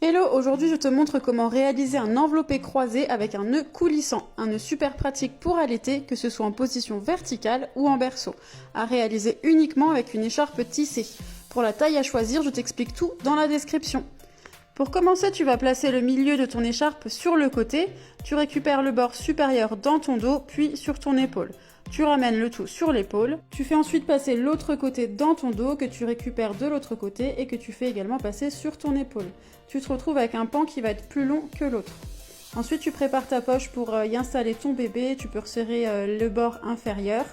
Hello, aujourd'hui je te montre comment réaliser un enveloppé croisé avec un nœud coulissant. Un nœud super pratique pour allaiter, que ce soit en position verticale ou en berceau. À réaliser uniquement avec une écharpe tissée. Pour la taille à choisir, je t'explique tout dans la description. Pour commencer, tu vas placer le milieu de ton écharpe sur le côté. Tu récupères le bord supérieur dans ton dos, puis sur ton épaule. Tu ramènes le tout sur l'épaule. Tu fais ensuite passer l'autre côté dans ton dos, que tu récupères de l'autre côté et que tu fais également passer sur ton épaule. Tu te retrouves avec un pan qui va être plus long que l'autre. Ensuite, tu prépares ta poche pour y installer ton bébé. Tu peux resserrer le bord inférieur.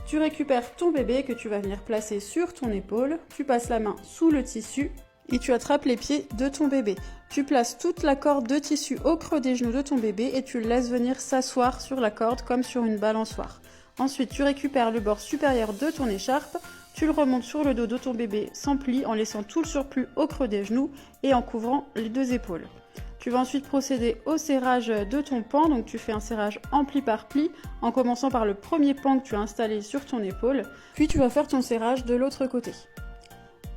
Tu récupères ton bébé que tu vas venir placer sur ton épaule. Tu passes la main sous le tissu et tu attrapes les pieds de ton bébé. Tu places toute la corde de tissu au creux des genoux de ton bébé et tu le laisses venir s'asseoir sur la corde comme sur une balançoire. Ensuite, tu récupères le bord supérieur de ton écharpe, tu le remontes sur le dos de ton bébé sans pli en laissant tout le surplus au creux des genoux et en couvrant les deux épaules. Tu vas ensuite procéder au serrage de ton pan, donc tu fais un serrage en pli par pli en commençant par le premier pan que tu as installé sur ton épaule, puis tu vas faire ton serrage de l'autre côté.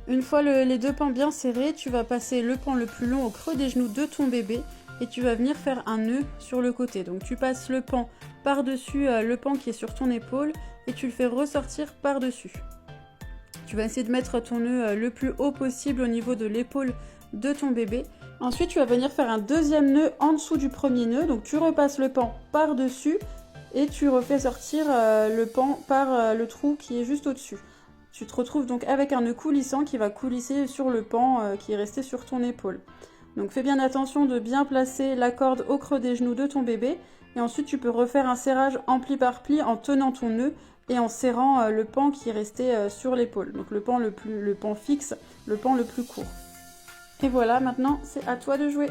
Une fois les deux pans bien serrés, tu vas passer le pan le plus long au creux des genoux de ton bébé et tu vas venir faire un nœud sur le côté. Donc tu passes le pan par-dessus le pan qui est sur ton épaule et tu le fais ressortir par-dessus. Tu vas essayer de mettre ton nœud le plus haut possible au niveau de l'épaule de ton bébé. Ensuite, tu vas venir faire un deuxième nœud en dessous du premier nœud. Donc tu repasses le pan par-dessus et tu refais sortir le pan par le trou qui est juste au-dessus. Tu te retrouves donc avec un nœud coulissant qui va coulisser sur le pan qui est resté sur ton épaule. Donc fais bien attention de bien placer la corde au creux des genoux de ton bébé. Et ensuite tu peux refaire un serrage en pli par pli en tenant ton nœud et en serrant le pan qui est resté sur l'épaule. Donc le pan fixe, le pan le plus court. Et voilà, maintenant c'est à toi de jouer.